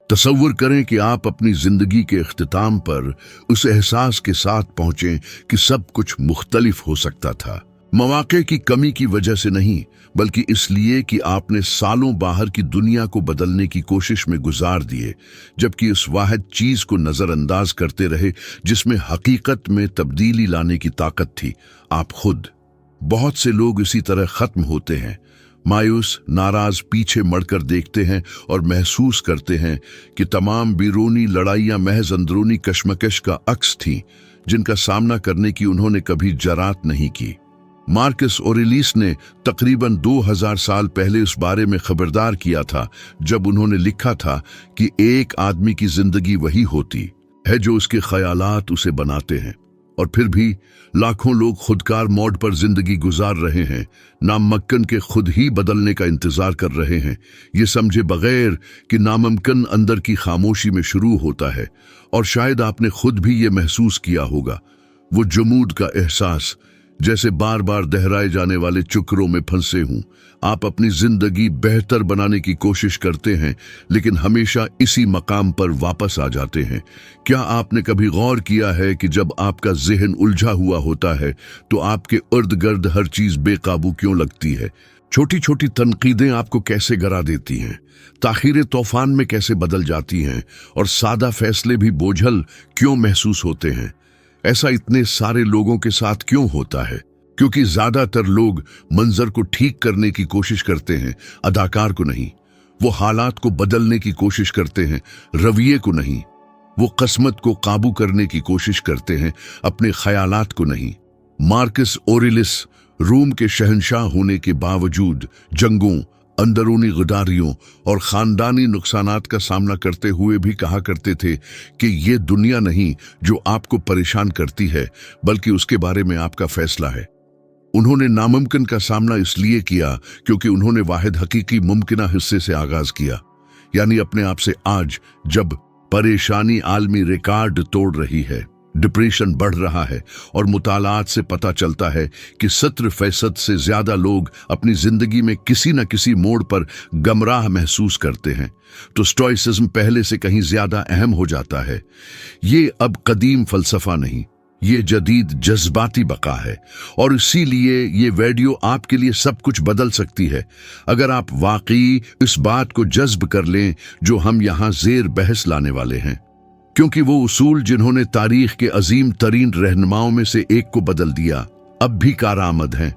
तसव्वुर करें कि आप अपनी जिंदगी के इख्तिताम पर उस एहसास के साथ पहुंचें कि सब कुछ मुख्तलिफ हो सकता था। मौके की कमी की वजह से नहीं, बल्कि इसलिए कि आपने सालों बाहर की दुनिया को बदलने की कोशिश में गुजार दिए, जबकि उस वाहिद चीज को नजरअंदाज करते रहे जिसमें हकीकत में तब्दीली लाने की ताकत थी, आप खुद। बहुत से लोग इसी तरह खत्म होते हैं, मायूस, नाराज, पीछे मुड़कर देखते हैं और महसूस करते हैं कि तमाम बैरूनी लड़ाइयां महज अंदरूनी कशमकश का अक्स थीं, जिनका सामना करने की उन्होंने कभी जरात नहीं की। मार्कस ऑरेलियस ने तकरीबन 2000 साल पहले इस बारे में खबरदार किया था, जब उन्होंने लिखा था कि एक आदमी की जिंदगी वही होती है जो उसके ख्यालात उसे बनाते हैं। और फिर भी लाखों लोग खुदकार मोड पर जिंदगी गुजार रहे हैं, नामुमकिन के खुद ही बदलने का इंतजार कर रहे हैं, ये समझे बगैर कि नामुमकिन अंदर की खामोशी में शुरू होता है। और शायद आपने खुद भी ये महसूस किया होगा, वो जुमूद का एहसास, जैसे बार बार दोहराए जाने वाले चक्रों में फंसे हूं। आप अपनी जिंदगी बेहतर बनाने की कोशिश करते हैं, लेकिन हमेशा इसी मकाम पर वापस आ जाते हैं। क्या आपने कभी गौर किया है कि जब आपका ज़हन उलझा हुआ होता है तो आपके इर्द गिर्द हर चीज बेकाबू क्यों लगती है? छोटी छोटी तनकीदें आपको कैसे गिरा देती हैं, ताखीरें तूफान में कैसे बदल जाती हैं, और सादा फैसले भी बोझल क्यों महसूस होते हैं? ऐसा इतने सारे लोगों के साथ क्यों होता है? क्योंकि ज्यादातर लोग मंजर को ठीक करने की कोशिश करते हैं, अदाकार को नहीं। वो हालात को बदलने की कोशिश करते हैं, रवैये को नहीं। वो किस्मत को काबू करने की कोशिश करते हैं, अपने ख्यालात को नहीं। मार्कस ऑरेलियस रोम के शहंशाह होने के बावजूद जंगों, अंदरूनी गदारियों और खानदानी नुकसानात का सामना करते हुए भी कहा करते थे कि ये दुनिया नहीं जो आपको परेशान करती है, बल्कि उसके बारे में आपका फैसला है। उन्होंने नामुमकिन का सामना इसलिए किया क्योंकि उन्होंने वाहिद हकीकी मुमकिना हिस्से से आगाज किया, यानी अपने आप से। आज जब परेशानी आलमी रिकॉर्ड तोड़ रही है, डिप्रेशन बढ़ रहा है और मुतालात से पता चलता है कि 70% से ज्यादा लोग अपनी जिंदगी में किसी न किसी मोड़ पर गमराह महसूस करते हैं, तो स्टोइसिज्म पहले से कहीं ज्यादा अहम हो जाता है। ये अब कदीम फलसफा नहीं, ये जदीद जज्बाती बका है। और इसीलिए ये वीडियो आपके लिए सब कुछ बदल सकती है, अगर आप वाकई इस बात को जज्ब कर लें जो हम यहाँ जेर बहस लाने वाले हैं। क्योंकि वो उसूल जिन्होंने तारीख के अजीम तरीन रहनुमाओं में से एक को बदल दिया, अब भी कारआमद हैं,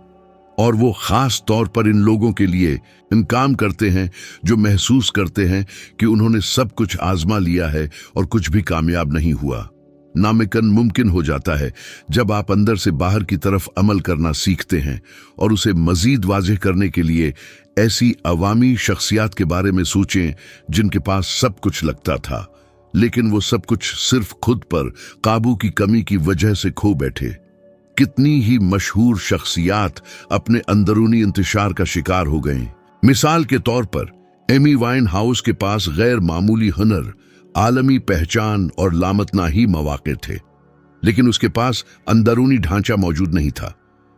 और वो खास तौर पर इन लोगों के लिए इन काम करते हैं जो महसूस करते हैं कि उन्होंने सब कुछ आजमा लिया है और कुछ भी कामयाब नहीं हुआ। नामुमकिन मुमकिन हो जाता है जब आप अंदर से बाहर की तरफ अमल करना सीखते हैं, और उसे मजीद वाज़ेह करने के लिए ऐसी अवामी शख्सियात के बारे में सोचें जिनके पास सब कुछ लगता था, लेकिन वो सब कुछ सिर्फ खुद पर काबू की कमी की वजह से खो बैठे। कितनी ही मशहूर शख्सियात अपने अंदरूनी इंतशार का शिकार हो गए। मिसाल के तौर पर एमी वाइन हाउस के पास गैर मामूली हुनर, आलमी पहचान और लामतनाही मौके थे, लेकिन उसके पास अंदरूनी ढांचा मौजूद नहीं था।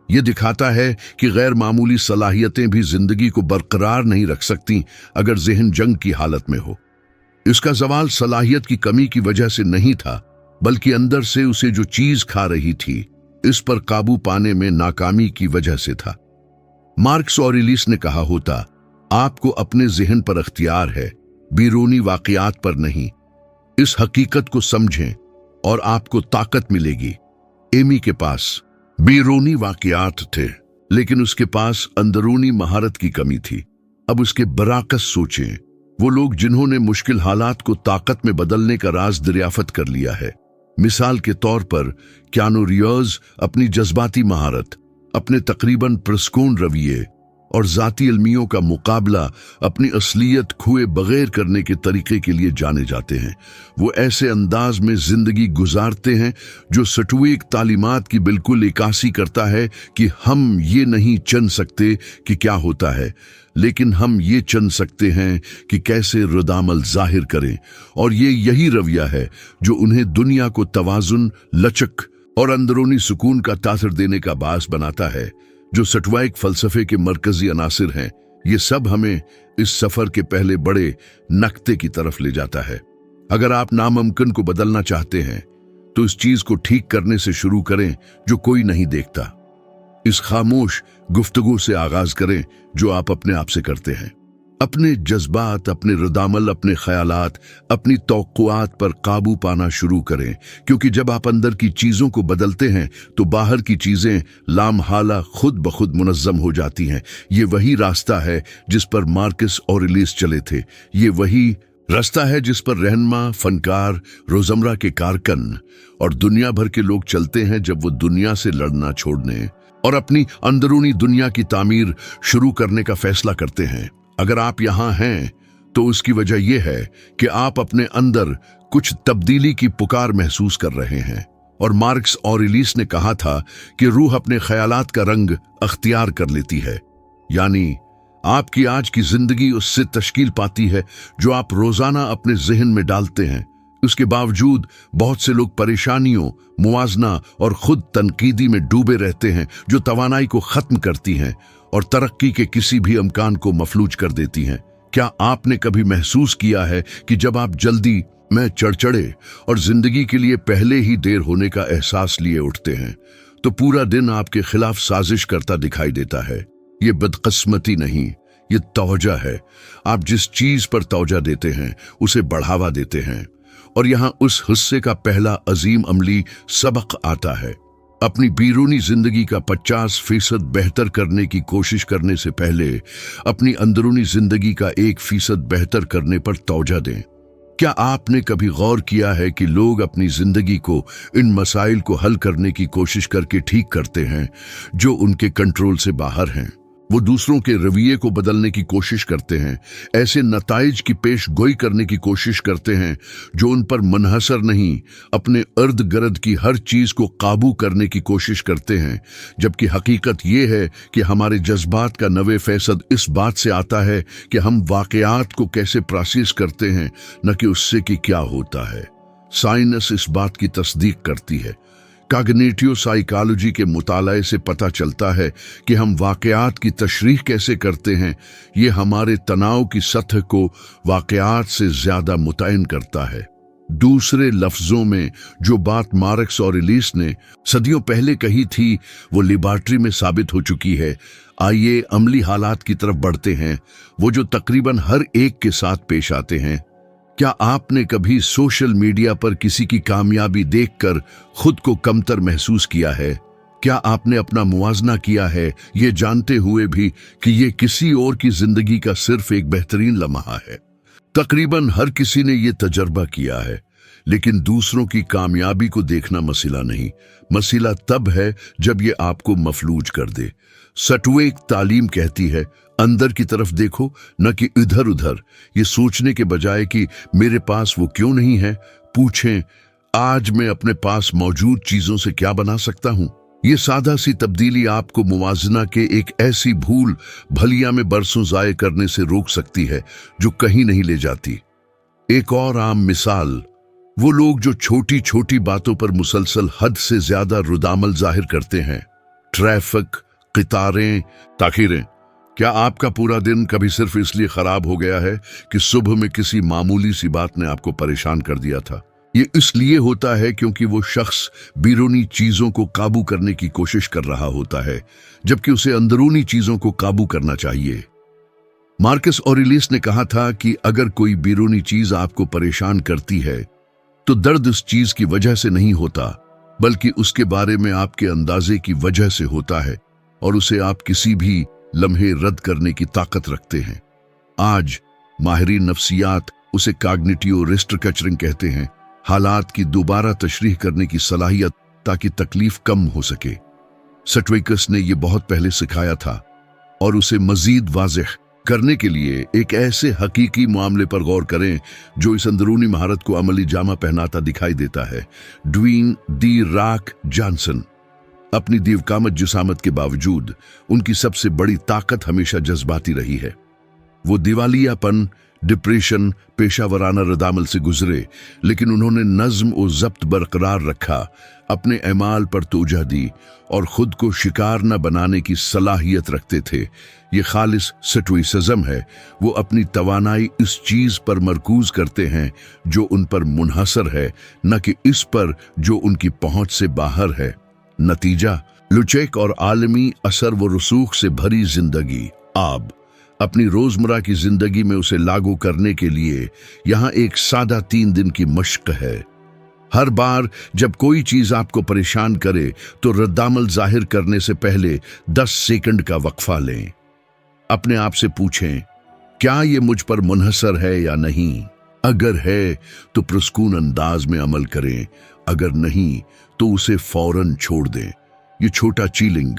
यह दिखाता है कि गैर मामूली सलाहियतें भी जिंदगी को बरकरार नहीं रख सकती अगर ज़हन जंग की हालत में हो। इसका सवाल सलाहियत की कमी की वजह से नहीं था, बल्कि अंदर से उसे जो चीज खा रही थी, इस पर काबू पाने में नाकामी की वजह से था। मार्कस ऑरेलियस ने कहा होता, आपको अपने ज़हन पर अख्तियार है, बैरूनी वाक़ियात पर नहीं। इस हकीकत को समझें और आपको ताकत मिलेगी। एमी के पास बैरूनी वाक़ियात थे, लेकिन उसके पास अंदरूनी महारत की कमी थी। अब उसके बराकस सोचें, वो लोग जिन्होंने मुश्किल हालात को ताकत में बदलने का राज दरियाफ्त कर लिया है। मिसाल के तौर पर कियानू रीव्स अपनी जज्बाती महारत, अपने तकरीबन पुरस्कून रवैये और ज़ाती इल्मियों का मुकाबला अपनी असलियत खोए बगैर करने के तरीके के लिए जाने जाते हैं। वो ऐसे अंदाज में जिंदगी गुजारते हैं जो सटवीक तालीमात की बिल्कुल इकासी करता है कि हम ये नहीं चुन सकते कि क्या होता है, लेकिन हम ये चुन सकते हैं कि कैसे रद्दामल जाहिर करें। और यही रवैया है जो उन्हें दुनिया को तवाजुन, लचक और अंदरूनी सुकून का तासर देने का बास बनाता है, जो सटवाइक फलसफे के मरकजी अनासिर हैं। ये सब हमें इस सफर के पहले बड़े नक्ते की तरफ ले जाता है। अगर आप नामुमकिन को बदलना चाहते हैं तो इस चीज को ठीक करने से शुरू करें जो कोई नहीं देखता। इस खामोश गुफ्तगू से आगाज करें जो आप अपने आप से करते हैं। अपने जज्बात, अपने रद्दामल, अपने ख्यालात, अपनी तौक़ुआत पर काबू पाना शुरू करें, क्योंकि जब आप अंदर की चीजों को बदलते हैं तो बाहर की चीजें लामहाला खुद ब खुद मुनज़्ज़म हो जाती हैं। ये वही रास्ता है जिस पर मार्कस ऑरेलियस चले थे। ये वही रास्ता है जिस पर रहनुमा, फनकार, रोजमर्रा के कारकन और दुनिया भर के लोग चलते हैं जब वो दुनिया से लड़ना छोड़ने और अपनी अंदरूनी दुनिया की तामीर शुरू करने का फैसला करते हैं। अगर आप यहाँ हैं तो उसकी वजह यह है कि आप अपने अंदर कुछ तब्दीली की पुकार महसूस कर रहे हैं। और मार्कस ऑरेलियस ने कहा था कि रूह अपने ख्यालात का रंग अख्तियार कर लेती है, यानी आपकी आज की जिंदगी उससे तश्कील पाती है जो आप रोजाना अपने जहन में डालते हैं। उसके बावजूद बहुत से लोग परेशानियों, मुआजना और खुद तनकीदी में डूबे रहते हैं जो तवानाई को खत्म करती हैं और तरक्की के किसी भी इम्कान को मफलूज कर देती हैं। क्या आपने कभी महसूस किया है कि जब आप जल्दी में चढ़चढ़े और जिंदगी के लिए पहले ही देर होने का एहसास लिए उठते हैं तो पूरा दिन आपके खिलाफ साजिश करता दिखाई देता है? ये बदकिस्मती नहीं, ये तौजा है। आप जिस चीज पर तौजा देते हैं उसे बढ़ावा देते हैं। और यहां उस हिस्से का पहला अजीम अमली सबक आता है। अपनी बैरूनी जिंदगी का 50% बेहतर करने की कोशिश करने से पहले अपनी अंदरूनी जिंदगी का 1% बेहतर करने पर तौजा दें। क्या आपने कभी गौर किया है कि लोग अपनी जिंदगी को इन मसाइल को हल करने की कोशिश करके ठीक करते हैं जो उनके कंट्रोल से बाहर हैं? वो दूसरों के रवैये को बदलने की कोशिश करते हैं, ऐसे नताइज की पेश गोई करने की कोशिश करते हैं जो उन पर मुनहसर नहीं, अपने इर्द गिर्द की हर चीज को काबू करने की कोशिश करते हैं। जबकि हकीकत ये है कि हमारे जज्बात का 90% इस बात से आता है कि हम वाकयात को कैसे प्रोसेस करते हैं, न कि उससे कि क्या होता है। साइंस इस बात की तस्दीक करती है। कॉग्निटिव साइकोलॉजी के मुताले से पता चलता है कि हम वाकयात की तशरीह कैसे करते हैं। ये हमारे तनाव की सतह को वाकयात से ज्यादा मुतयन करता है। दूसरे लफ्जों में जो बात मार्कस ऑरेलियस ने सदियों पहले कही थी वो लेबॉरेटरी में साबित हो चुकी है। आइए अमली हालात की तरफ बढ़ते हैं, वो जो तकरीबन हर एक के साथ पेश आते हैं। क्या आपने कभी सोशल मीडिया पर किसी की कामयाबी देखकर खुद को कमतर महसूस किया है? क्या आपने अपना मुवाजना किया है ये जानते हुए भी कि ये किसी और की जिंदगी का सिर्फ एक बेहतरीन लम्हा है? तकरीबन हर किसी ने ये तजर्बा किया है, लेकिन दूसरों की कामयाबी को देखना मसला नहीं। मसला तब है जब ये आपको मफलूज कर दे। सटवेक तालीम कहती है अंदर की तरफ देखो, न कि इधर उधर। ये सोचने के बजाय कि मेरे पास वो क्यों नहीं है, पूछें आज मैं अपने पास मौजूद चीजों से क्या बना सकता हूं। ये सादा सी तब्दीली आपको मुवाजना के एक ऐसी भूल भलिया में बरसों जाये करने से रोक सकती है जो कहीं नहीं ले जाती। एक और आम मिसाल, वो लोग जो छोटी छोटी बातों पर मुसलसल हद से ज्यादा रुदामल जाहिर करते हैं। ट्रैफिक, कतारें, ताखीरें। क्या आपका पूरा दिन कभी सिर्फ इसलिए खराब हो गया है कि सुबह में किसी मामूली सी बात ने आपको परेशान कर दिया था? ये इसलिए होता है क्योंकि वो शख्स बैरूनी चीजों को काबू करने की कोशिश कर रहा होता है, जबकि उसे अंदरूनी चीजों को काबू करना चाहिए। मार्कस ऑरेलियस ने कहा था कि अगर कोई बैरूनी चीज आपको परेशान करती है तो दर्द उस चीज की वजह से नहीं होता, बल्कि उसके बारे में आपके अंदाजे की वजह से होता है, और उसे आप किसी भी लम्हे रद्द करने की ताकत रखते हैं। आज माहिरीन नफ्सियात उसे कॉग्निटिव रिस्ट्रक्चरिंग कहते हैं, हालात की दोबारा तशरीह करने की सलाहियत ताकि तकलीफ कम हो सके। सटवेकस ने यह बहुत पहले सिखाया था, और उसे मजीद वाज़ेह करने के लिए एक ऐसे हकीकी मामले पर गौर करें जो इस अंदरूनी महारत को अमली जामा पहनाता दिखाई देता है। ड्वेन दी रॉक जॉनसन। अपनी दीवकामत जिसामत के बावजूद उनकी सबसे बड़ी ताकत हमेशा जज्बाती रही है। वो दिवालियापन, डिप्रेशन, पेशावराना रद्दामल से गुजरे, लेकिन उन्होंने नज्म और ज़ब्त बरकरार रखा, अपने अमाल पर तोजह दी और खुद को शिकार न बनाने की सलाहियत रखते थे। ये खालिस स्टोइसिज्म है। वो अपनी तवानाई इस चीज पर मरकूज करते हैं जो उन पर मुनहसर है, न कि इस पर जो उनकी पहुंच से बाहर है। नतीजा, लुचैक और आलमी असर व रसूख से भरी जिंदगी। आप अपनी रोजमर्रा की जिंदगी में उसे लागू करने के लिए यहाँ एक सादा 3 दिन की मश्क है। हर बार जब कोई चीज आपको परेशान करे तो रद्दामल जाहिर करने से पहले 10 सेकंड का वक्फा लें। अपने आप से पूछें, क्या ये मुझ पर मुनहसर है या नहीं? अगर है तो पुरस्कून अंदाज में अमल करें, अगर नहीं तो उसे फौरन छोड़ दें। ये छोटा चीलिंग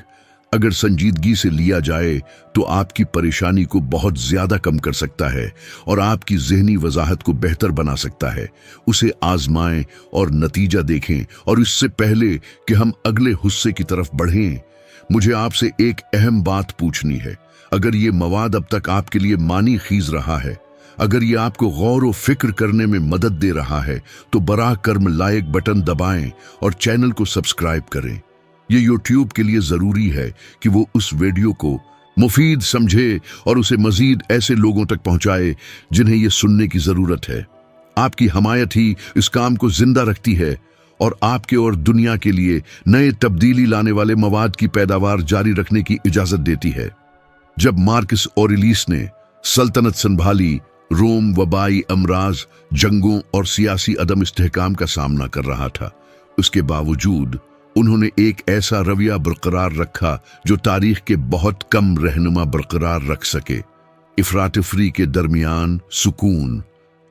अगर संजीदगी से लिया जाए तो आपकी परेशानी को बहुत ज्यादा कम कर सकता है और आपकी ज़हनी वजाहत को बेहतर बना सकता है। उसे आजमाएं और नतीजा देखें। और इससे पहले कि हम अगले हिस्से की तरफ बढ़ें, मुझे आपसे एक अहम बात पूछनी है। अगर ये मवाद अब तक आपके लिए मानी खीज रहा है, अगर ये आपको गौर व फिक्र करने में मदद दे रहा है, तो बराह कर्म लाइक बटन दबाएं और चैनल को सब्सक्राइब करें। ये यूट्यूब के लिए जरूरी है कि वो उस वीडियो को मुफीद समझे और उसे मजीद ऐसे लोगों तक पहुंचाए जिन्हें ये सुनने की जरूरत है। आपकी हमायत ही इस काम को जिंदा रखती है और आपके और दुनिया के लिए नए तब्दीली लाने वाले मवाद की पैदावार जारी रखने की इजाजत देती है। जब मार्कस ऑरेलियस ने सल्तनत संभाली, रोम वबाई अमराज, जंगों और सियासी अदम इस्तेहकाम का सामना कर रहा था। उसके बावजूद उन्होंने एक ऐसा रवैया बरकरार रखा जो तारीख के बहुत कम रहनुमा बरकरार रख सके। इफरातफरी के दरमियान सुकून,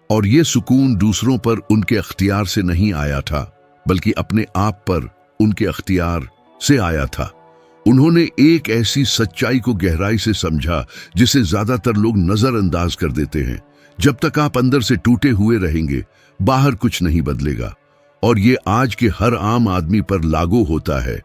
और ये सुकून दूसरों पर उनके अख्तियार से नहीं आया था, बल्कि अपने आप पर उनके अख्तियार से आया था। उन्होंने एक ऐसी सच्चाई को गहराई से समझा जिसे ज्यादातर लोग नजरअंदाज कर देते हैं। जब तक आप अंदर से टूटे हुए रहेंगे, बाहर कुछ नहीं बदलेगा। और ये आज के हर आम आदमी पर लागू होता है।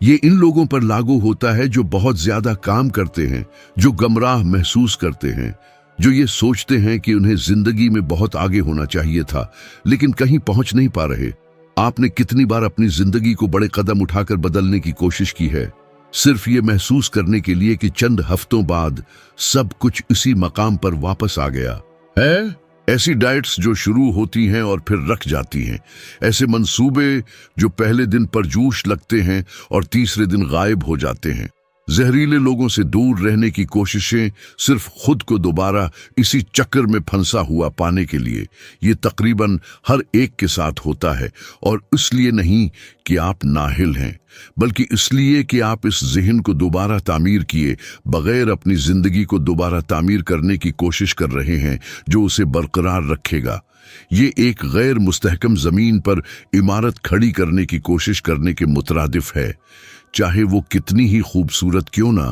ये इन लोगों पर लागू होता है जो बहुत ज्यादा काम करते हैं, जो गमराह महसूस करते हैं, जो ये सोचते हैं कि उन्हें जिंदगी में बहुत आगे होना चाहिए था लेकिन कहीं पहुंच नहीं पा रहे। आपने कितनी बार अपनी जिंदगी को बड़े कदम उठाकर बदलने की कोशिश की है, सिर्फ ये महसूस करने के लिए कि चंद हफ्तों बाद सब कुछ इसी मकाम पर वापस आ गया है? ऐसी डाइट्स जो शुरू होती हैं और फिर रख जाती हैं, ऐसे मंसूबे जो पहले दिन परजोश लगते हैं और तीसरे दिन गायब हो जाते हैं, जहरीले लोगों से दूर रहने की कोशिशें सिर्फ खुद को दोबारा इसी चक्कर में फंसा हुआ पाने के लिए। ये तकरीबन हर एक के साथ होता है, और इसलिए नहीं कि आप नाहिल हैं, बल्कि इसलिए कि आप इस ज़हन को दोबारा तामीर किए बगैर अपनी जिंदगी को दोबारा तामीर करने की कोशिश कर रहे हैं जो उसे बरकरार रखेगा। ये एक गैर मुस्तहकम जमीन पर इमारत खड़ी करने की कोशिश करने के मुतरादिफ है। चाहे वो कितनी ही खूबसूरत क्यों ना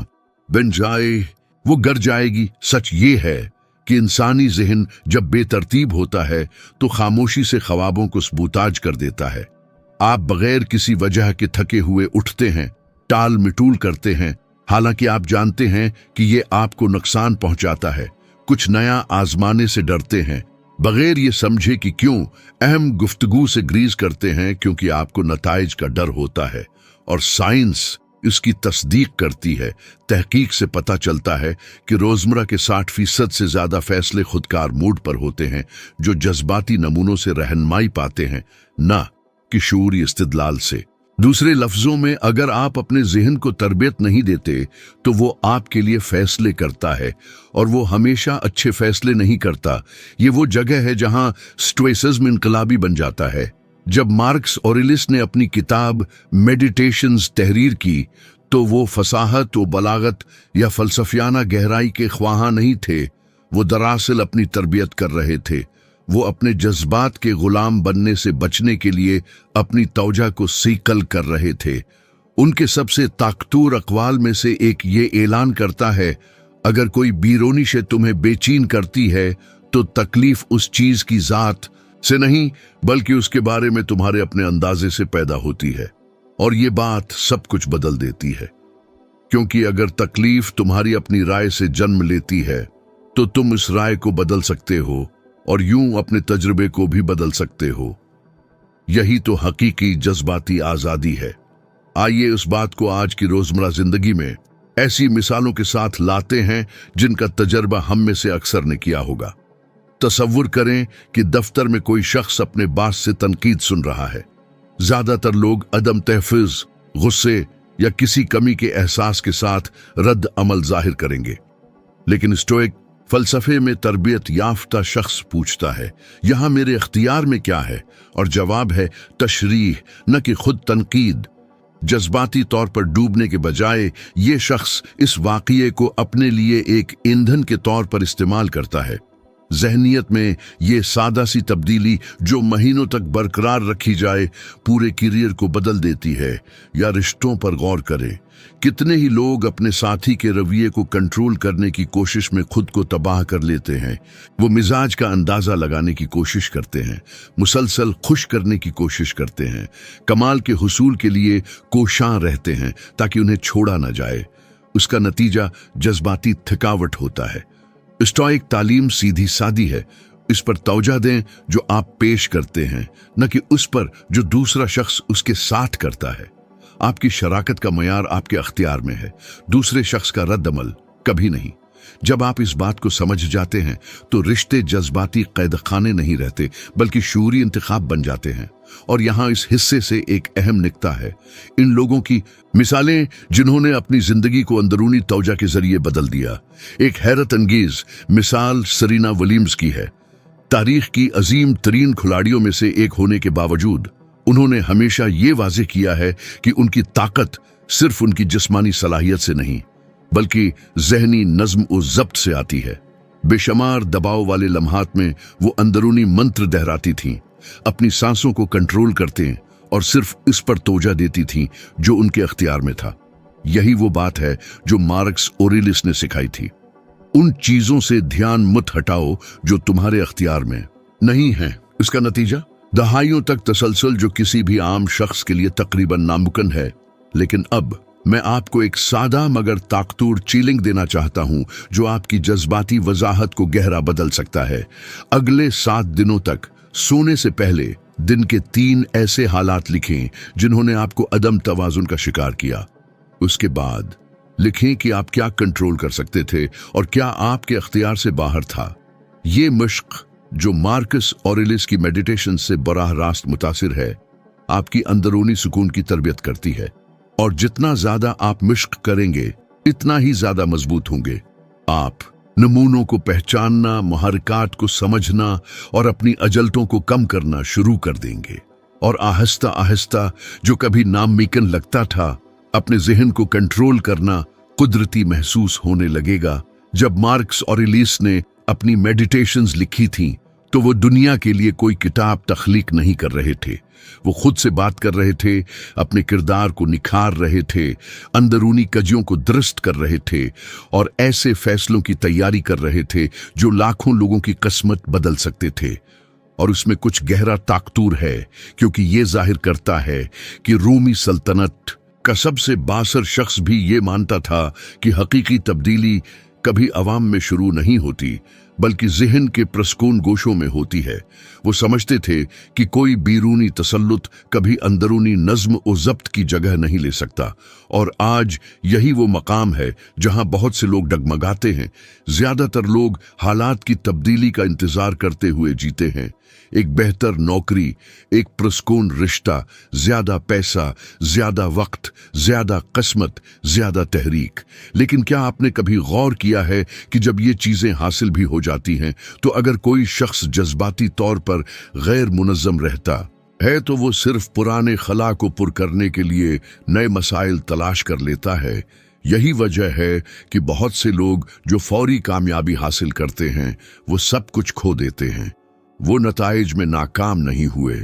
बन जाए, वो गिर जाएगी। सच ये है कि इंसानी ज़हन जब बेतरतीब होता है तो खामोशी से ख्वाबों को सबूताज कर देता है। आप बगैर किसी वजह के थके हुए उठते हैं, टाल मिटूल करते हैं, हालांकि आप जानते हैं कि ये आपको नुकसान पहुंचाता है। कुछ नया आजमाने से डरते हैं, बगैर ये समझे कि क्यों। अहम गुफ्तगू से ग्रीज करते हैं क्योंकि आपको नताइज का डर होता है, और साइंस इसकी तस्दीक करती है। तहकीक से पता चलता है कि रोजमर्रा के 60% से ज्यादा फैसले खुदकार मूड पर होते हैं, जो जज्बाती नमूनों से रहनुमाई पाते हैं, न कि शऊरी इस्तिदलाल से। दूसरे लफ्जों में, अगर आप अपने ज़हन को तरबियत नहीं देते तो वो आपके लिए फैसले करता है, और वो हमेशा अच्छे फैसले नहीं करता। ये वो जगह है जहां स्टोइसिज्म इनकलाबी बन जाता है। जब मार्कस ऑरेलियस ने अपनी किताब मेडिटेशंस तहरीर की तो वो फसाहत व बलागत या फलसफियाना गहराई के ख्वाहां नहीं थे। वो दरअसल अपनी तरबियत कर रहे थे। वो अपने जज्बात के गुलाम बनने से बचने के लिए अपनी तौजा को सीकल कर रहे थे। उनके सबसे ताकतवर अक़वाल में से एक ये ऐलान करता है, अगर कोई बीरोनिश तुम्हें बेचैन करती है तो तकलीफ उस चीज की जात से नहीं बल्कि उसके बारे में तुम्हारे अपने अंदाजे से पैदा होती है। और ये बात सब कुछ बदल देती है, क्योंकि अगर तकलीफ तुम्हारी अपनी राय से जन्म लेती है तो तुम इस राय को बदल सकते हो और यूं अपने तजुर्बे को भी बदल सकते हो। यही तो हकीकी जज्बाती आजादी है। आइए उस बात को आज की रोजमर्रा जिंदगी में ऐसी मिसालों के साथ लाते हैं जिनका तजर्बा हम में से अक्सर ने किया होगा। तसव्वुर करें कि दफ्तर में कोई शख्स अपने बास से तनकीद सुन रहा है। ज्यादातर लोग अदम तहफ़्फ़ुज़, गुस्से या किसी कमी के एहसास के साथ रद्द अमल जाहिर करेंगे। लेकिन स्टोइक फलसफे में तरबियत याफ्ता शख्स पूछता है, यहां मेरे इख्तियार में क्या है? और जवाब है तशरीह, न कि खुद तनकीद। जज्बाती तौर पर डूबने के बजाय ये शख्स इस वाक़ये को अपने लिए एक ईंधन के तौर पर इस्तेमाल करता है। ज़हनियत में ये सादा सी तब्दीली जो महीनों तक बरकरार रखी जाए पूरे करियर को बदल देती है। या रिश्तों पर गौर करें, कितने ही लोग अपने साथी के रवैये को कंट्रोल करने की कोशिश में खुद को तबाह कर लेते हैं। वो मिजाज का अंदाज़ा लगाने की कोशिश करते हैं, मुसलसल खुश करने की कोशिश करते हैं, कमाल के हुसूल के लिए कोशां रहते हैं ताकि उन्हें छोड़ा ना जाए। उसका नतीजा जज्बाती थकावट होता है। स्टोइक तालीम सीधी सादी है, इस पर तवज्जो दें जो आप पेश करते हैं, न कि उस पर जो दूसरा शख्स उसके साथ करता है। आपकी शराकत का मयार आपके अख्तियार में है, दूसरे शख्स का रद्द अमल कभी नहीं। जब आप इस बात को समझ जाते हैं तो रिश्ते जज्बाती कैद खाने नहीं रहते बल्कि शूरी इंतखाब बन जाते हैं। और यहाँ इस हिस्से से एक अहम निकता है, इन लोगों की मिसालें जिन्होंने अपनी जिंदगी को अंदरूनी तवज्जो के जरिए बदल दिया। एक हैरत अंगेज मिसाल सरीना विलियम्स की है। तारीख की अजीम तरीन खिलाड़ियों में से एक होने के बावजूद उन्होंने हमेशा ये वाज़ेह किया है कि उनकी ताकत सिर्फ उनकी जिस्मानी सलाहियत से नहीं बल्कि ज़हनी नज़्म और ज़ब्त से आती है। बेशुमार दबाव वाले लम्हात में वो अंदरूनी मंत्र दोहराती थीं, अपनी सांसों को कंट्रोल करते और सिर्फ इस पर तवज्जो देती थीं जो उनके अख्तियार में था। यही वो बात है जो मार्कस ऑरेलियस ने सिखाई थी, उन चीजों से ध्यान मत हटाओ जो तुम्हारे अख्तियार में नहीं है। इसका नतीजा दहाइयों तक तसलसल जो किसी भी आम शख्स के लिए तकरीबन नामुमकिन है। लेकिन अब मैं आपको एक सादा मगर ताकतूर चीलिंग देना चाहता हूं जो आपकी जज्बाती वजाहत को गहरा बदल सकता है। अगले 7 दिनों तक सोने से पहले दिन के 3 ऐसे हालात लिखें जिन्होंने आपको अदम तवाजुन का शिकार किया। उसके बाद लिखें कि आप क्या कंट्रोल कर सकते थे और क्या आपके अख्तियार से बाहर था। ये मश्क जो मार्कस ऑरेलियस की मेडिटेशन से बराह रास्त मुतासिर है, आपकी अंदरूनी सुकून की तरबियत करती है। और जितना ज्यादा आप मश्क करेंगे इतना ही ज्यादा मजबूत होंगे। आप नमूनों को पहचानना, मुहर्रिकात को समझना और अपनी अजलतों को कम करना शुरू कर देंगे। और आहिस्ता आहिस्ता जो कभी नामुमकिन लगता था, अपने जहन को कंट्रोल करना कुदरती महसूस होने लगेगा। जब मार्कस ऑरेलियस ने अपनी मेडिटेशंस लिखी थीं तो वो दुनिया के लिए कोई किताब तख्लीक नहीं कर रहे थे, वो खुद से बात कर रहे थे, अपने किरदार को निखार रहे थे, अंदरूनी कजियों को दुरुस्त कर रहे थे और ऐसे फैसलों की तैयारी कर रहे थे जो लाखों लोगों की किस्मत बदल सकते थे। और उसमें कुछ गहरा ताकतूर है क्योंकि ये जाहिर करता है कि रूमी सल्तनत का सबसे बासर शख्स भी ये मानता था कि हकीकी तब्दीली कभी अवाम में शुरू नहीं होती बल्कि ज़हन के प्रस्कून गोशों में होती है। वो समझते थे कि कोई बीरूनी तसल्लुत कभी अंदरूनी नज़्म और ज़ब्त की जगह नहीं ले सकता। और आज यही वो मकाम है जहां बहुत से लोग डगमगाते हैं। ज़्यादातर लोग हालात की तब्दीली का इंतज़ार करते हुए जीते हैं। एक बेहतर नौकरी, एक प्रस्कून रिश्ता, ज्यादा पैसा, ज्यादा वक्त, ज्यादा किस्मत, ज्यादा तहरीक। लेकिन क्या आपने कभी गौर किया है कि जब ये चीजें हासिल भी हो जाती हैं तो अगर कोई शख्स जज्बाती तौर पर गैर मुनज़्ज़म रहता है तो वो सिर्फ पुराने खला को पुर करने के लिए नए मसाइल तलाश कर लेता है। यही वजह है कि बहुत से लोग जो फौरी कामयाबी हासिल करते हैं वो सब कुछ खो देते हैं। वो नताइज में नाकाम नहीं हुए,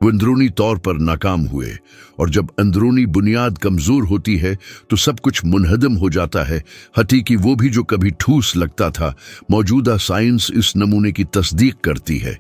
वो अंदरूनी तौर पर नाकाम हुए। और जब अंदरूनी बुनियाद कमजोर होती है तो सब कुछ मुनहदम हो जाता है। हतीकी वो भी जो कभी ठूस लगता था। मौजूदा साइंस इस नमूने की तस्दीक करती है।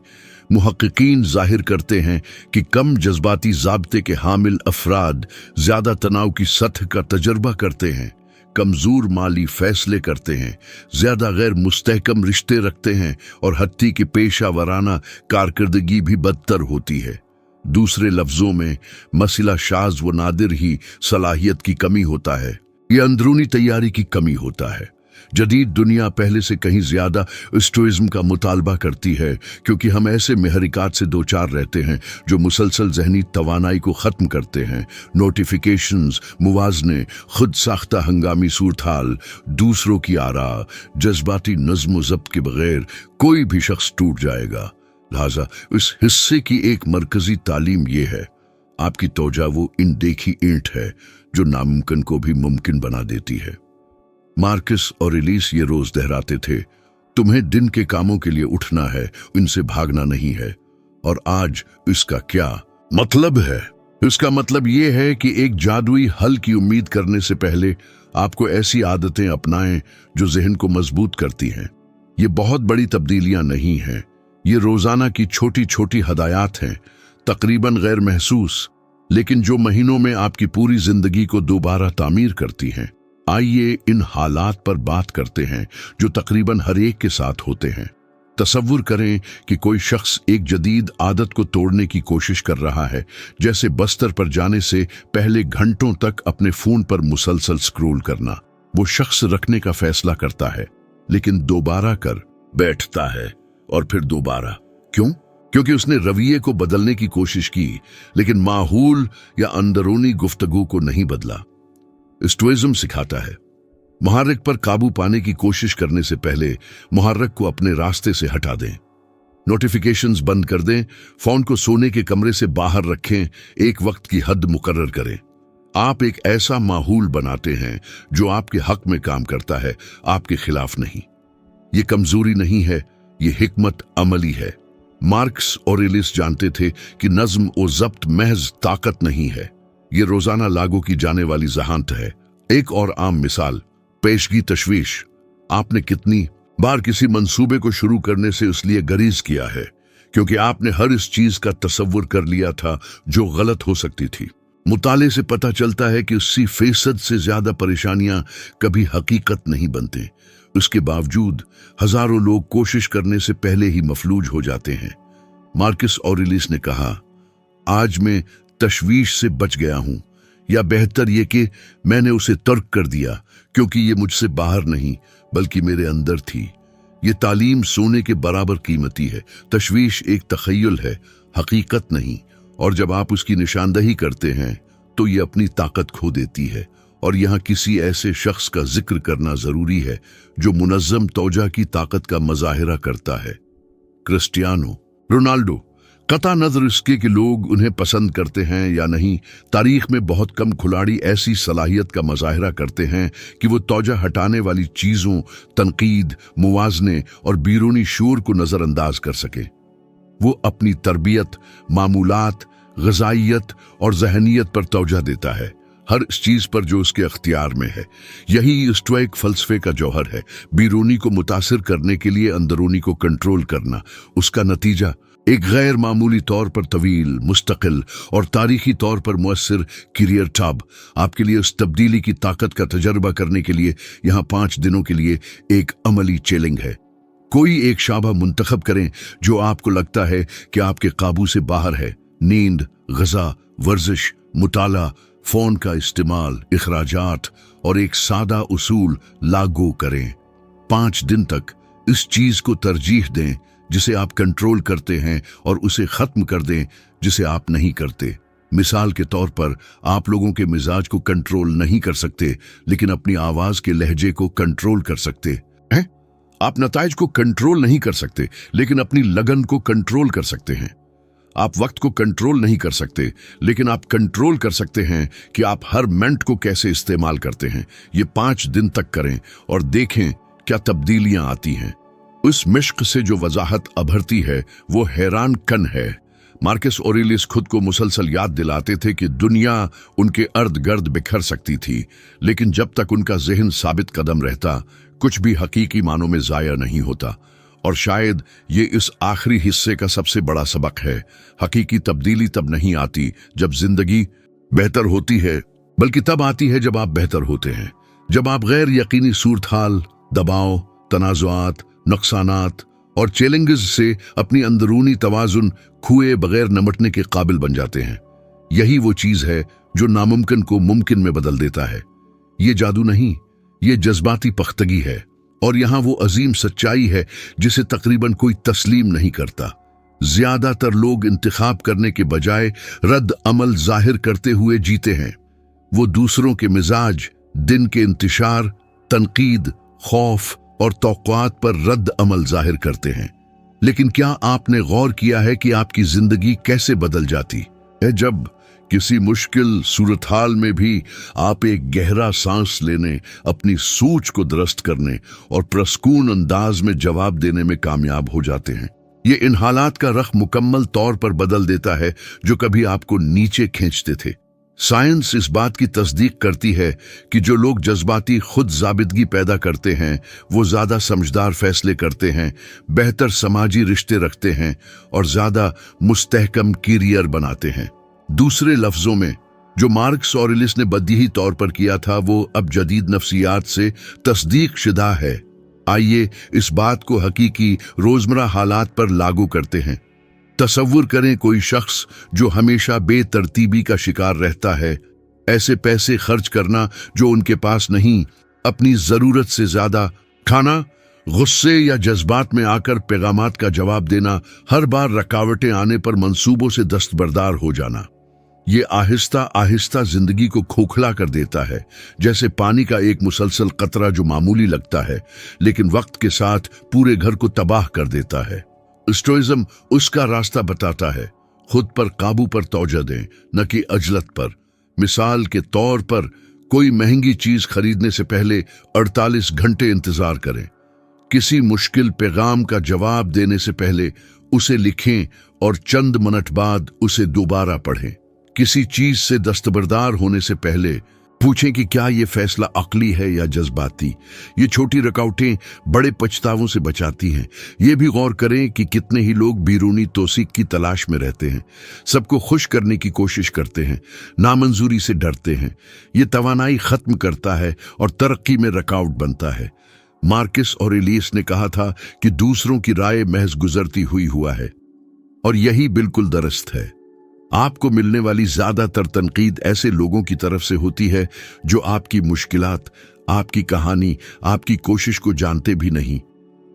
मुहक्किकीन जाहिर करते हैं कि कम जज्बाती ज़ाब्ते के हामिल अफराद ज़्यादा तनाव की सतह का तजर्बा करते हैं। कमजोर माली फैसले करते हैं, ज्यादा गैर मुस्तहकम रिश्ते रखते हैं और हत्ती की पेशा वराना कारकर्दगी भी बदतर होती है। दूसरे लफ्जों में मसला शाज व नादिर ही सलाहियत की कमी होता है, यह अंदरूनी तैयारी की कमी होता है। जदीद दुनिया पहले से कहीं ज्यादा स्टोइज्म का मुतालबा करती है, क्योंकि हम ऐसे महरिकात से दो चार रहते हैं जो मुसलसल जहनी तवानाई को खत्म करते हैं। नोटिफिकेशंस, मुवाजने, खुद साख्ता हंगामी सूरताल, दूसरों की आरा, जज्बाती नज्म ज़ब्त के बगैर कोई भी शख्स टूट जाएगा। लिहाजा इस हिस्से की एक मरकजी तालीम यह है, आपकी तोजा वो इनदेखी ईंट है जो नामुमकिन को भी मुमकिन बना देती है। मार्कस ऑरेलियस ये रोज दोहराते थे, तुम्हें दिन के कामों के लिए उठना है, इनसे भागना नहीं है। और आज इसका क्या मतलब है? इसका मतलब ये है कि एक जादुई हल की उम्मीद करने से पहले आपको ऐसी आदतें अपनाएं जो जहन को मजबूत करती हैं। ये बहुत बड़ी तब्दीलियां नहीं हैं, ये रोजाना की छोटी छोटी हदायत हैं, तकरीबन गैर महसूस, लेकिन जो महीनों में आपकी पूरी जिंदगी को दोबारा तामीर करती हैं। आइए इन हालात पर बात करते हैं जो तकरीबन हर एक के साथ होते हैं। तसव्वुर करें कि कोई शख्स एक जदीद आदत को तोड़ने की कोशिश कर रहा है, जैसे बस्तर पर जाने से पहले घंटों तक अपने फोन पर मुसलसल स्क्रॉल करना। वो शख्स रखने का फैसला करता है, लेकिन दोबारा कर बैठता है और फिर दोबारा। क्यों? क्योंकि उसने रवैये को बदलने की कोशिश की, लेकिन माहौल या अंदरूनी गुफ्तगू को नहीं बदला। स्टोइज्म सिखाता है, मुहर्रिक पर काबू पाने की कोशिश करने से पहले मुहर्रिक को अपने रास्ते से हटा दें। नोटिफिकेशंस बंद कर दें, फोन को सोने के कमरे से बाहर रखें, एक वक्त की हद मुकर्रर करें। आप एक ऐसा माहौल बनाते हैं जो आपके हक में काम करता है, आपके खिलाफ नहीं। ये कमजोरी नहीं है, ये हिकमत अमली है। मार्कस ऑरेलियस जानते थे कि नज्म और ज़ब्त महज ताकत नहीं है, ये रोजाना लागू की जाने वाली ज़हानत है। एक और आम मिसाल, पेशगी तशवीश। आपने कितनी बार किसी मंसूबे को शुरू करने से इसलिए गरीज किया है क्योंकि आपने हर इस चीज का तसव्वुर कर लिया था जो गलत हो सकती थी। मुताले से पता चलता है कि 80% से ज्यादा परेशानियां कभी हकीकत नहीं बनते। उसके बावजूद हजारों लोग कोशिश करने से पहले ही मफलूज हो जाते हैं। मार्कस ऑरेलियस ने कहा, आज मैं तशवीश से बच गया हूं, या बेहतर ये कि मैंने उसे तर्क कर दिया, क्योंकि ये मुझसे बाहर नहीं बल्कि मेरे अंदर थी। ये तालीम सोने के बराबर कीमती है। तशवीश एक तखय्युल है, हकीकत नहीं, और जब आप उसकी निशानदही करते हैं तो ये अपनी ताकत खो देती है। और यहाँ किसी ऐसे शख्स का जिक्र करना जरूरी है जो मुनज़्ज़म तौजा की ताकत का मज़ाहिरा करता है, क्रिस्टियानो रोनाल्डो। कता नजर इसके कि लोग उन्हें पसंद करते हैं या नहीं, तारीख में बहुत कम खिलाड़ी ऐसी सलाहियत का मज़ाहिरा करते हैं कि वो तौजा हटाने वाली चीज़ों, तनकीद, मुवाजने और बैरूनी शोर को नज़रअंदाज कर सके। वो अपनी तरबियत, मामूलात, ग़िज़ाइयत और जहनियत पर तौजा देता है, हर इस चीज पर जो उसके अख्तियार में है। यही स्टोइक फलसफे का जौहर है, बैरूनी को मुतासिर करने के लिए अंदरूनी को कंट्रोल करना। उसका नतीजा एक गैर मामूली तौर पर तवील, मुस्तकिल और तारीखी तौर पर मुअस्सिर करियर टब। आपके लिए उस तब्दीली की ताकत का तजर्बा करने के लिए यहाँ 5 दिनों के लिए एक अमली चैलेंज है। कोई एक शाबा मुंतखब करें जो आपको लगता है कि आपके काबू से बाहर है। नींद, ग़िज़ा, वर्जिश, मुताला, फोन का इस्तेमाल, इखराजात और एक सादा उसूल लागू करें। 5 दिन तक इस चीज को तरजीह दें जिसे आप कंट्रोल करते हैं और उसे खत्म कर दें जिसे आप नहीं करते। मिसाल के तौर पर, आप लोगों के मिजाज को कंट्रोल नहीं कर सकते, लेकिन अपनी आवाज के लहजे को कंट्रोल कर सकते हैं। आप नताइज को कंट्रोल नहीं कर सकते, लेकिन अपनी लगन को कंट्रोल कर सकते हैं। आप वक्त को कंट्रोल नहीं कर सकते, लेकिन आप कंट्रोल कर सकते हैं कि आप हर मिनट को कैसे इस्तेमाल करते हैं। ये 5 दिन तक करें और देखें क्या तब्दीलियां आती हैं। उस मिश्क से जो वजाहत अभरती है वो हैरान कन है। मार्कस ऑरेलियस खुद को मुसलसल याद दिलाते थे कि दुनिया उनके अर्द गर्द बिखर सकती थी, लेकिन जब तक उनका जहन साबित कदम रहता, कुछ भी हकीकी मानों में जाया नहीं होता। और शायद ये इस आखिरी हिस्से का सबसे बड़ा सबक है। हकीकी तब्दीली तब नहीं आती जब जिंदगी बेहतर होती है, बल्कि तब आती है जब आप बेहतर होते हैं। जब आप गैर यकीनी सूरत हाल, दबाव, तनाज़ुआत, नुकसानात और चैलेंजेस से अपनी अंदरूनी तवाज़ुन खोए बगैर निपटने के काबिल बन जाते हैं, यही वो चीज़ है जो नामुमकिन को मुमकिन में बदल देता है। ये जादू नहीं, ये जज्बाती पख्तगी है, और यहाँ वो अजीम सच्चाई है जिसे तकरीबन कोई तस्लीम नहीं करता। ज्यादातर लोग इंतखाब करने के बजाय रद्द अमल जाहिर करते हुए जीते हैं। वो दूसरों के मिजाज, दिन के इंतशार, तनकीद, खौफ और तौक़ुआत पर रद्द अमल जाहिर करते हैं। लेकिन क्या आपने गौर किया है कि आपकी जिंदगी कैसे बदल जाती है जब किसी मुश्किल सूरत हाल में भी आप एक गहरा सांस लेने, अपनी सोच को दुरुस्त करने और प्रस्कून अंदाज में जवाब देने में कामयाब हो जाते हैं? ये इन हालात का रख मुकम्मल तौर पर बदल देता है जो कभी आपको नीचे खींचते थे। साइंस इस बात की तस्दीक करती है कि जो लोग जज्बाती खुद जाबिदगी पैदा करते हैं वो ज्यादा समझदार फैसले करते हैं, बेहतर समाजी रिश्ते रखते हैं और ज्यादा मुस्तहकम कैरियर बनाते हैं। दूसरे लफ्जों में, जो मार्क्स और एलिस ने बदीही तौर पर किया था वो अब जदीद नफ्सियात से तस्दीक शुदा है। आइए इस बात को हकीकी रोजमर्रा हालात पर लागू करते हैं। तसव्वुर करें कोई शख्स जो हमेशा बेतरतीबी का शिकार रहता है, ऐसे पैसे खर्च करना जो उनके पास नहीं, अपनी जरूरत से ज्यादा खाना, गुस्से या जज्बात में आकर पैगामात का जवाब देना, हर बार रुकावटें आने पर मंसूबों से दस्तबरदार हो जाना। ये आहिस्ता आहिस्ता जिंदगी को खोखला कर देता है, जैसे पानी का एक मुसलसल कतरा जो मामूली लगता है लेकिन वक्त के साथ पूरे घर को तबाह कर देता है। स्टोइज्म उसका रास्ता बताता है, खुद पर काबू पर तवज्जो दें, न कि अजलत पर। मिसाल के तौर पर, कोई महंगी चीज खरीदने से पहले 48 घंटे इंतजार करें। किसी मुश्किल पैगाम का जवाब देने से पहले उसे लिखें और चंद मिनट बाद उसे दोबारा पढ़ें। किसी चीज से दस्तबरदार होने से पहले पूछें कि क्या ये फैसला अक्ली है या जज्बाती। ये छोटी रुकावटें बड़े पछतावों से बचाती हैं। ये भी गौर करें कि कितने ही लोग बैरूनी तौसीक की तलाश में रहते हैं, सबको खुश करने की कोशिश करते हैं, नामंजूरी से डरते हैं। ये तवानाई खत्म करता है और तरक्की में रुकावट बनता है। मार्क्स और एलिस ने कहा था कि दूसरों की राय महज गुजरती हुई हुआ है, और यही बिल्कुल दुरुस्त है। आपको मिलने वाली ज्यादातर तनकीद ऐसे लोगों की तरफ से होती है जो आपकी मुश्किलात, आपकी कहानी, आपकी कोशिश को जानते भी नहीं।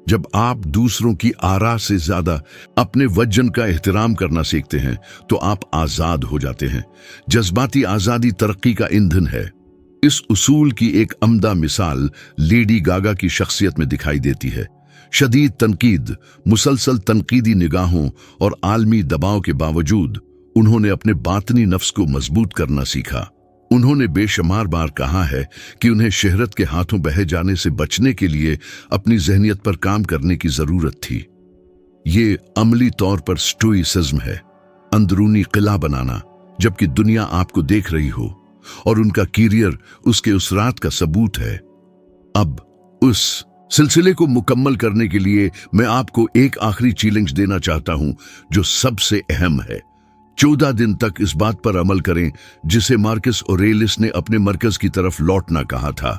जब आप दूसरों की आरा से ज्यादा अपने वजन का एहतराम करना सीखते हैं तो आप आजाद हो जाते हैं। जज्बाती आजादी तरक्की का ईंधन है। इस उसूल की एक अमदा मिसाल लेडी गागा की शख्सियत में दिखाई देती है। शदीद तनकीद, मुसलसल तनकीदी निगाहों और आलमी दबाव के बावजूद उन्होंने अपने बातनी नफ्स को मजबूत करना सीखा। उन्होंने बेशुमार बार कहा है कि उन्हें शहरत के हाथों बहे जाने से बचने के लिए अपनी जहनियत पर काम करने की जरूरत थी। ये अमली तौर पर स्टोइसिज्म है, अंदरूनी किला बनाना जबकि दुनिया आपको देख रही हो, और उनका कैरियर उसके उसरात का सबूत है। अब उस सिलसिले को मुकम्मल करने के लिए मैं आपको एक आखिरी चैलेंज देना चाहता हूं जो सबसे अहम है। 14 दिन तक इस बात पर अमल करें जिसे मार्कस ऑरेलियस ने अपने मरकज की तरफ लौटना कहा था।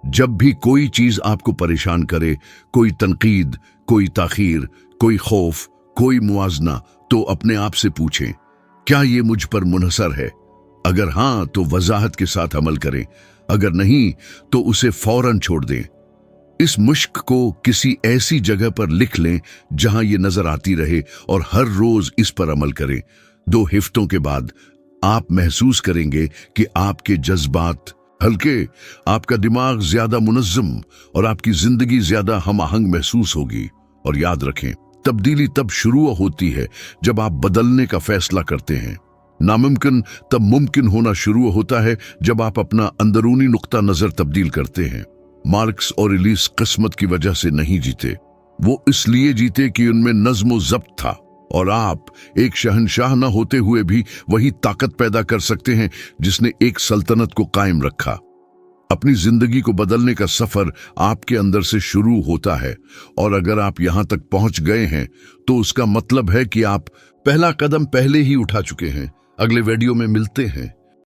जब भी कोई चीज आपको परेशान करे, कोई तनकीद, कोई ताखीर, कोई खौफ, कोई मुआजना, तो अपने आप से पूछें, क्या ये मुझ पर मुनहसर है? अगर हां तो वजाहत के साथ अमल करें, अगर नहीं तो उसे फौरन छोड़ दें। इस मुश्क को किसी ऐसी जगह पर लिख लें जहां ये नजर आती रहे और हर रोज इस पर अमल करें। 2 हफ्तों के बाद आप महसूस करेंगे कि आपके जज्बात हल्के, आपका दिमाग ज्यादा मुनज़्ज़म और आपकी जिंदगी ज्यादा हम-आहंग महसूस होगी। और याद रखें, तब्दीली तब शुरू होती है जब आप बदलने का फैसला करते हैं। नामुमकिन तब मुमकिन होना शुरू होता है जब आप अपना अंदरूनी नुक्ता नजर तब्दील करते हैं। मार्क्स और एलिस किस्मत की वजह से नहीं जीते, वो इसलिए जीते कि उनमें नज्म व ज़ब्त था। और आप एक शहंशाह न होते हुए भी वही ताकत पैदा कर सकते हैं जिसने एक सल्तनत को कायम रखा। अपनी जिंदगी को बदलने का सफर आपके अंदर से शुरू होता है, और अगर आप यहां तक पहुंच गए हैं तो उसका मतलब है कि आप पहला कदम पहले ही उठा चुके हैं। अगले वीडियो में मिलते हैं।